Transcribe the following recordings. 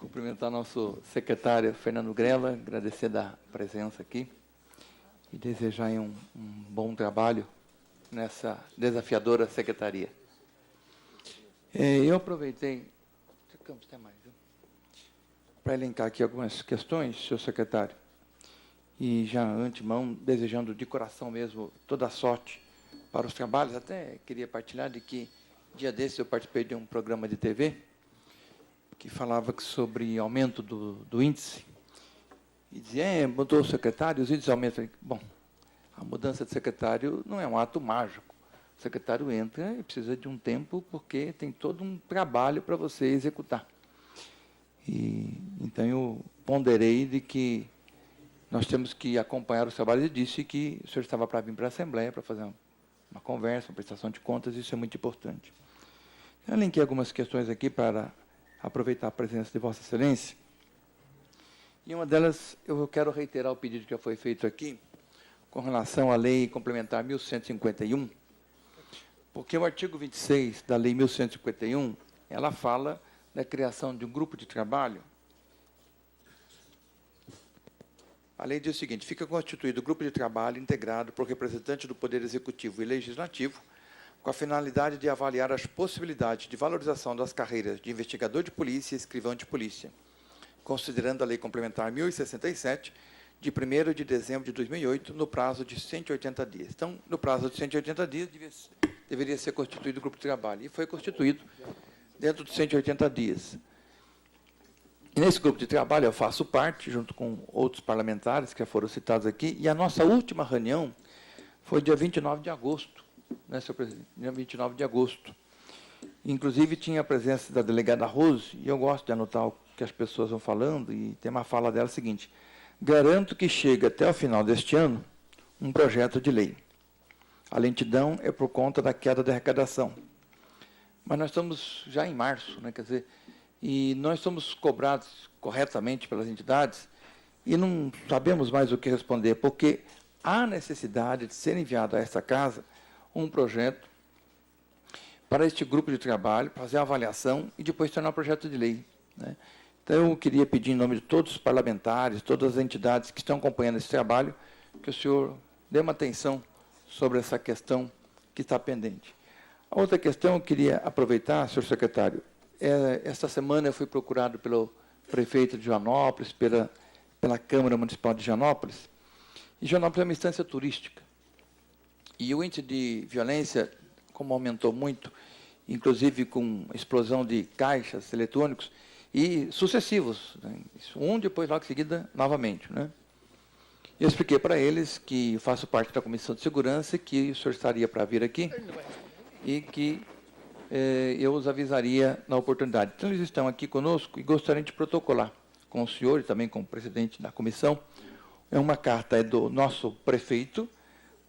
Cumprimentar nosso secretário Fernando Grella, agradecer da presença aqui e desejar um bom trabalho nessa desafiadora secretaria. Eu aproveitei para elencar aqui algumas questões, senhor secretário, e já antemão desejando de coração mesmo toda a sorte para os trabalhos. Até queria partilhar de que dia desses eu participei de um programa de TV que falava sobre aumento do índice, e dizia, mudou o secretário, os índices aumentam. Bom, a mudança de secretário não é um ato mágico. O secretário entra e precisa de um tempo, porque tem todo um trabalho para você executar. Então, eu ponderei de que nós temos que acompanhar os trabalhos, e disse que o senhor estava para vir para a Assembleia, para fazer uma conversa, uma prestação de contas, isso é muito importante. Eu elenquei algumas questões aqui para aproveitar a presença de Vossa Excelência. E uma delas, eu quero reiterar o pedido que já foi feito aqui, com relação à Lei Complementar 1151, porque o artigo 26 da Lei 1151, ela fala da criação de um grupo de trabalho. A lei diz o seguinte: fica constituído o grupo de trabalho integrado por representantes do Poder Executivo e Legislativo, com a finalidade de avaliar as possibilidades de valorização das carreiras de investigador de polícia e escrivão de polícia, considerando a Lei Complementar 1067, de 1º de dezembro de 2008, no prazo de 180 dias. Então, no prazo de 180 dias, deveria ser constituído o grupo de trabalho, e foi constituído dentro de 180 dias. E nesse grupo de trabalho eu faço parte, junto com outros parlamentares que já foram citados aqui, e a nossa última reunião foi dia 29 de agosto, né, senhor presidente? Dia 29 de agosto. Inclusive, tinha a presença da delegada Rose, e eu gosto de anotar o que as pessoas vão falando, e tem uma fala dela seguinte: garanto que chega até o final deste ano um projeto de lei. A lentidão é por conta da queda da arrecadação. Mas nós estamos já em março, né, quer dizer, e nós somos cobrados corretamente pelas entidades e não sabemos mais o que responder, porque há necessidade de ser enviado a esta casa um projeto para este grupo de trabalho, fazer a avaliação e depois tornar um projeto de lei, né? Então, eu queria pedir, em nome de todos os parlamentares, todas as entidades que estão acompanhando esse trabalho, que o senhor dê uma atenção sobre essa questão que está pendente. A outra questão, eu queria aproveitar, senhor secretário, esta semana eu fui procurado pelo prefeito de Joanópolis, pela Câmara Municipal de Joanópolis, e Joanópolis é uma instância turística. E o índice de violência, como aumentou muito, inclusive com explosão de caixas eletrônicos, e sucessivos, né? Um depois, logo em seguida, novamente, né? Eu expliquei para eles que faço parte da Comissão de Segurança, que o senhor estaria para vir aqui, e que eu os avisaria na oportunidade. Então, eles estão aqui conosco e gostariam de protocolar com o senhor e também com o presidente da comissão. Uma carta é do nosso prefeito,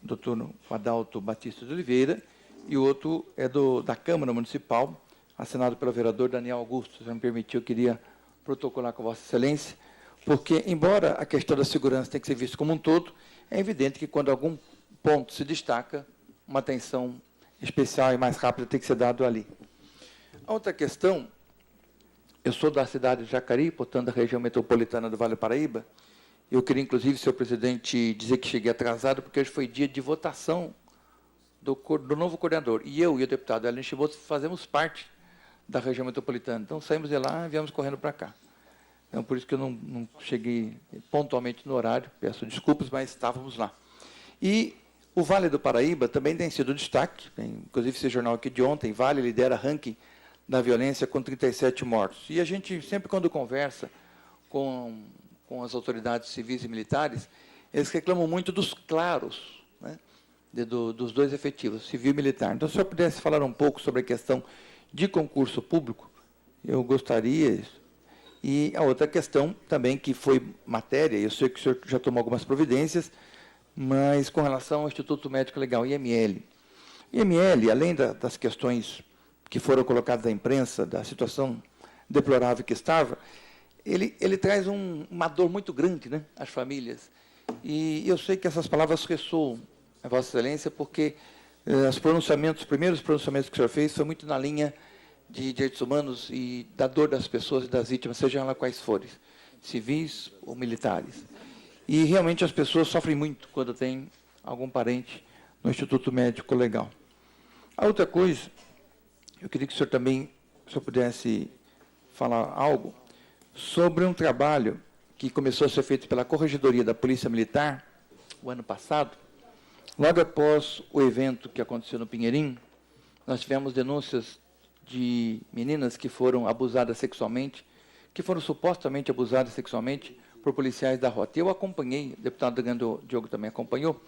doutor Adalto Batista de Oliveira, e o outro é da Câmara Municipal, assinado pelo vereador Daniel Augusto. Se me permitir, eu queria protocolar com Vossa Excelência, porque, embora a questão da segurança tenha que ser vista como um todo, é evidente que, quando algum ponto se destaca, uma atenção especial e mais rápida tem que ser dado ali. A outra questão, eu sou da cidade de Jacareí, portanto, da região metropolitana do Vale do Paraíba. Eu queria, inclusive, senhor presidente, dizer que cheguei atrasado, porque hoje foi dia de votação do novo coordenador. E eu e o deputado Hélio Chiboto fazemos parte da região metropolitana. Então, saímos de lá e viemos correndo para cá. Então, por isso que eu não cheguei pontualmente no horário, peço desculpas, mas estávamos lá. E o Vale do Paraíba também tem sido destaque, inclusive esse jornal aqui de ontem, Vale lidera ranking da violência com 37 mortos. E a gente, sempre quando conversa com as autoridades civis e militares, eles reclamam muito dos claros, né, dos dois efetivos, civil e militar. Então, se o senhor pudesse falar um pouco sobre a questão de concurso público, eu gostaria. E a outra questão também, que foi matéria, eu sei que o senhor já tomou algumas providências, mas com relação ao Instituto Médico Legal, IML. IML, além das questões que foram colocadas na imprensa, da situação deplorável que estava, ele traz uma dor muito grande, né, às famílias. E eu sei que essas palavras ressoam a Vossa Excelência, porque os primeiros pronunciamentos que o senhor fez foi muito na linha de direitos humanos e da dor das pessoas e das vítimas, sejam elas quais forem, civis ou militares. E, realmente, as pessoas sofrem muito quando tem algum parente no Instituto Médico Legal. A outra coisa, eu queria que o senhor também, se o senhor pudesse falar algo sobre um trabalho que começou a ser feito pela Corregedoria da Polícia Militar, o ano passado, logo após o evento que aconteceu no Pinheirinho. Nós tivemos denúncias de meninas que foram abusadas sexualmente, que foram supostamente abusadas sexualmente por policiais da rota. Eu acompanhei, o deputado Diogo também acompanhou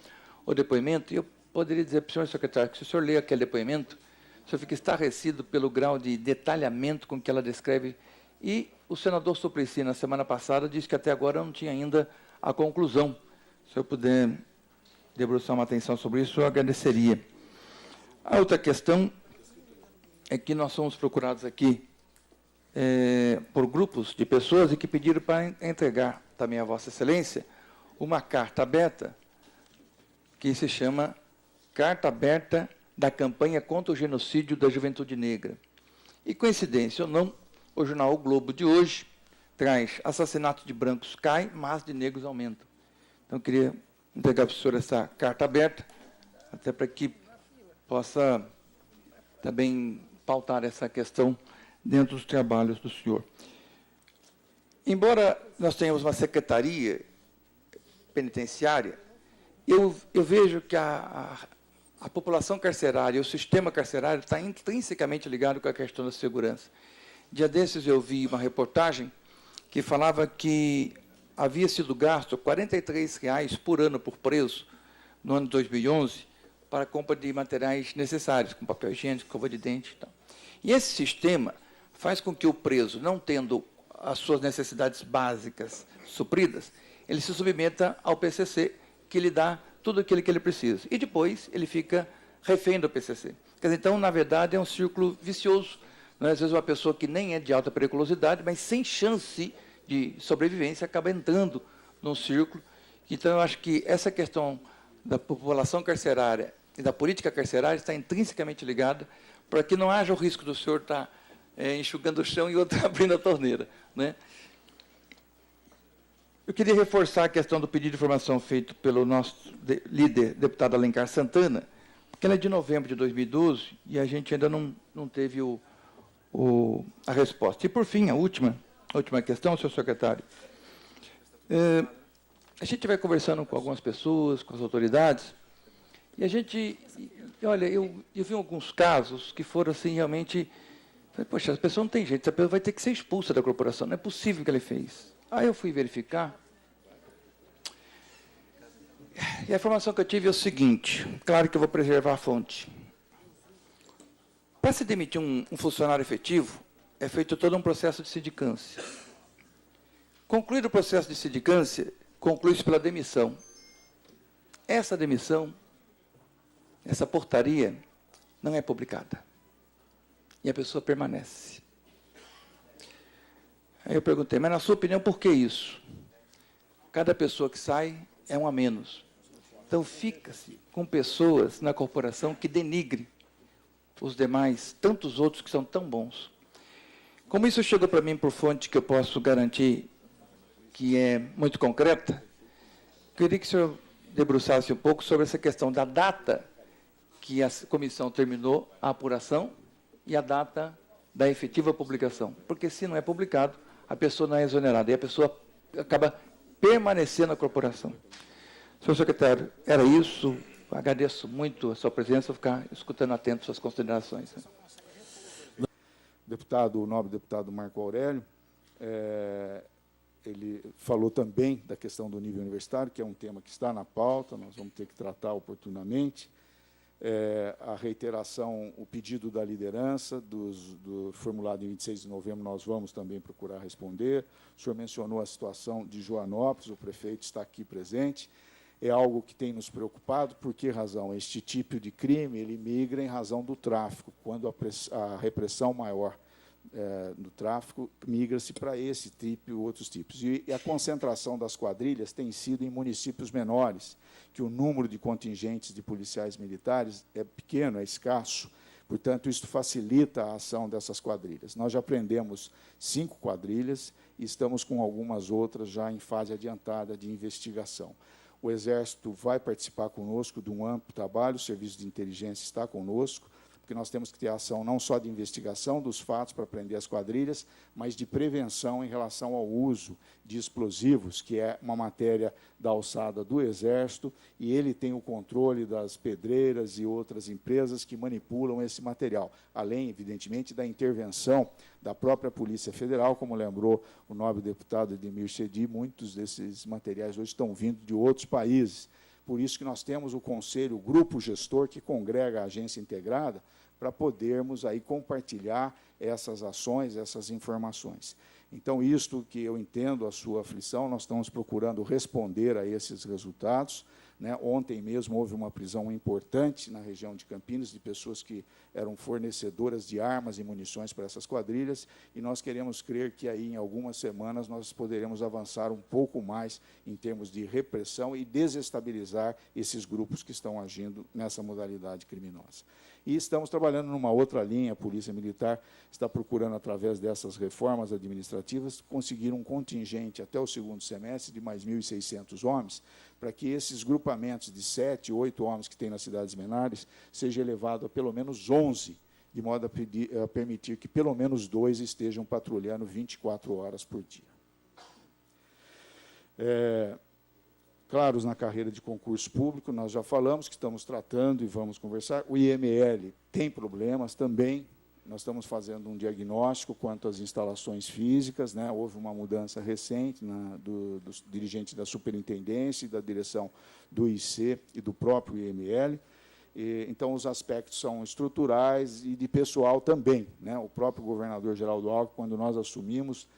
o depoimento, e eu poderia dizer para o senhor secretário que, se o senhor ler aquele depoimento, o senhor fica estarrecido pelo grau de detalhamento com que ela descreve. E o senador Suplicy, na semana passada, disse que até agora não tinha ainda a conclusão. Se eu puder debruçar uma atenção sobre isso, eu agradeceria. A outra questão é que nós somos procurados aqui por grupos de pessoas e que pediram para entregar também a Vossa Excelência uma carta aberta que se chama Carta Aberta da Campanha contra o Genocídio da Juventude Negra. E, coincidência ou não, o jornal O Globo de hoje traz: assassinato de brancos cai, mas de negros aumenta. Então, eu queria entregar para o senhor essa carta aberta, até para que possa também pautar essa questão dentro dos trabalhos do senhor. Embora nós tenhamos uma secretaria penitenciária, eu vejo que a população carcerária, o sistema carcerário está intrinsecamente ligado com a questão da segurança. Dia desses eu vi uma reportagem que falava que havia sido gasto R$ 43,00 por ano por preso no ano de 2011 para a compra de materiais necessários, como papel higiênico, escova de dente e tal. E esse sistema faz com que o preso, não tendo as suas necessidades básicas supridas, ele se submeta ao PCC, que lhe dá tudo aquilo que ele precisa. E depois ele fica refém do PCC. Quer dizer, então, na verdade, é um círculo vicioso. Não é? Às vezes, uma pessoa que nem é de alta periculosidade, mas sem chance de sobrevivência, acaba entrando num círculo. Então, eu acho que essa questão da população carcerária e da política carcerária está intrinsecamente ligada para que não haja o risco do senhor estar enxugando o chão e outro abrindo a torneira. Né? Eu queria reforçar a questão do pedido de informação feito pelo nosso líder, deputado Alencar Santana, porque ela é de novembro de 2012 e a gente ainda não teve a resposta. E, por fim, a última questão, senhor secretário. A gente vai conversando com algumas pessoas, com as autoridades, e a gente... Olha, eu vi alguns casos que foram, assim, realmente... Poxa, a pessoa não tem jeito, essa pessoa vai ter que ser expulsa da corporação, não é possível que ele fez. Aí eu fui verificar, e a informação que eu tive é o seguinte, claro que eu vou preservar a fonte. Para se demitir um funcionário efetivo, é feito todo um processo de sindicância. Concluído o processo de sindicância, conclui-se pela demissão. Essa demissão, essa portaria, não é publicada. E a pessoa permanece. Aí eu perguntei, mas na sua opinião, por que isso? Cada pessoa que sai é um a menos. Então, fica-se com pessoas na corporação que denigrem os demais, tantos outros que são tão bons. Como isso chegou para mim por fonte que eu posso garantir que é muito concreta, queria que o senhor debruçasse um pouco sobre essa questão da data que a comissão terminou a apuração e a data da efetiva publicação. Porque, se não é publicado, a pessoa não é exonerada, e a pessoa acaba permanecendo na corporação. Senhor secretário, era isso. Agradeço muito a sua presença, vou ficar escutando atento suas considerações. O nobre deputado Marco Aurélio, ele falou também da questão do nível universitário, que é um tema que está na pauta, nós vamos ter que tratar oportunamente. A reiteração, o pedido da liderança, do formulado em 26 de novembro, nós vamos também procurar responder. O senhor mencionou a situação de Joanópolis, o prefeito está aqui presente. É algo que tem nos preocupado. Por que razão? Este tipo de crime ele migra em razão do tráfico. Quando a repressão maior do tráfico, migra-se para esse tipo e outros tipos. E a concentração das quadrilhas tem sido em municípios menores, que o número de contingentes de policiais militares é pequeno, é escasso. Portanto, isso facilita a ação dessas quadrilhas. Nós já prendemos 5 quadrilhas e estamos com algumas outras já em fase adiantada de investigação. O Exército vai participar conosco de um amplo trabalho, o Serviço de Inteligência está conosco, porque nós temos que ter ação não só de investigação dos fatos para prender as quadrilhas, mas de prevenção em relação ao uso de explosivos, que é uma matéria da alçada do Exército, e ele tem o controle das pedreiras e outras empresas que manipulam esse material, além, evidentemente, da intervenção da própria Polícia Federal, como lembrou o nobre deputado Edmir Chedi, muitos desses materiais hoje estão vindo de outros países. Por isso que nós temos o conselho, o grupo gestor, que congrega a agência integrada, para podermos aí compartilhar essas ações, essas informações. Então, isto que eu entendo a sua aflição, nós estamos procurando responder a esses resultados. Né? Ontem mesmo houve uma prisão importante na região de Campinas, de pessoas que eram fornecedoras de armas e munições para essas quadrilhas, e nós queremos crer que aí, em algumas semanas, nós poderemos avançar um pouco mais em termos de repressão e desestabilizar esses grupos que estão agindo nessa modalidade criminosa. E estamos trabalhando numa outra linha, a Polícia Militar está procurando, através dessas reformas administrativas, conseguir um contingente até o segundo semestre de mais 1.600 homens, para que esses grupamentos de 7, 8 homens que tem nas cidades menores seja elevado a pelo menos 11, de modo a permitir que pelo menos 2 estejam patrulhando 24 horas por dia. Claros na carreira de concurso público, nós já falamos que estamos tratando e vamos conversar. O IML tem problemas também. Nós estamos fazendo um diagnóstico quanto às instalações físicas, né? Houve uma mudança recente dos dirigentes da superintendência e da direção do IC e do próprio IML. Então, os aspectos são estruturais e de pessoal também, né? O próprio governador Geraldo Alckmin, quando nós assumimos,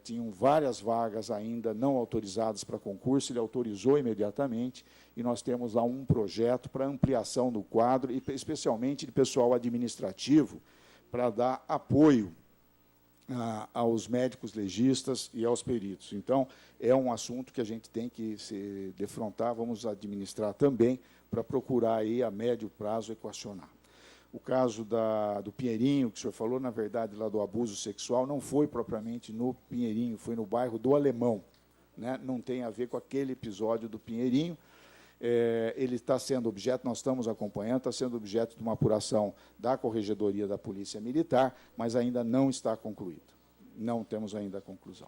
tinham várias vagas ainda não autorizadas para concurso, ele autorizou imediatamente, e nós temos lá um projeto para ampliação do quadro, e especialmente de pessoal administrativo, para dar apoio aos médicos legistas e aos peritos. Então, é um assunto que a gente tem que se defrontar, vamos administrar também, para procurar aí, a médio prazo, equacionar. O caso do Pinheirinho, que o senhor falou, na verdade, lá do abuso sexual, não foi propriamente no Pinheirinho, foi no bairro do Alemão, né? Não tem a ver com aquele episódio do Pinheirinho. Ele está sendo objeto, nós estamos acompanhando, está sendo objeto de uma apuração da Corregedoria da Polícia Militar, mas ainda não está concluído. Não temos ainda a conclusão.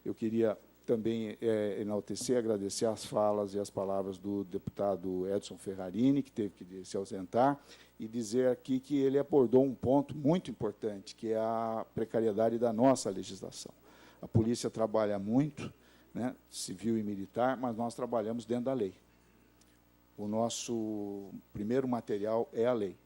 Eu queria também enaltecer, agradecer as falas e as palavras do deputado Edson Ferrarini, que teve que se ausentar, e dizer aqui que ele abordou um ponto muito importante, que é a precariedade da nossa legislação. A polícia trabalha muito, né, civil e militar, mas nós trabalhamos dentro da lei. O nosso primeiro material é a lei.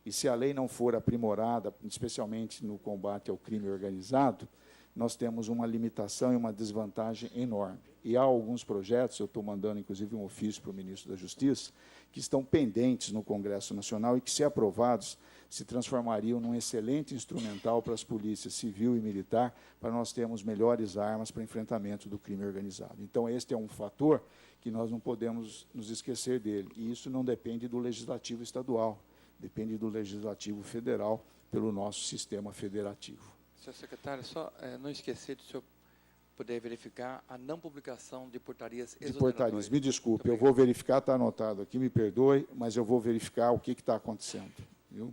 E se a lei não for aprimorada, especialmente no combate ao crime organizado, nós temos uma limitação e uma desvantagem enorme. E há alguns projetos, eu estou mandando, inclusive, um ofício para o ministro da Justiça, que estão pendentes no Congresso Nacional e que, se aprovados, se transformariam num excelente instrumental para as polícias civil e militar, para nós termos melhores armas para enfrentamento do crime organizado. Então, este é um fator que nós não podemos nos esquecer dele. E isso não depende do Legislativo estadual, depende do Legislativo federal, pelo nosso sistema federativo. Senhor secretário, só não esquecer de o senhor poder verificar a não publicação de portarias exoneratórias. De portarias, me desculpe, eu vou verificar, está anotado aqui, me perdoe, mas eu vou verificar o que está acontecendo. Viu?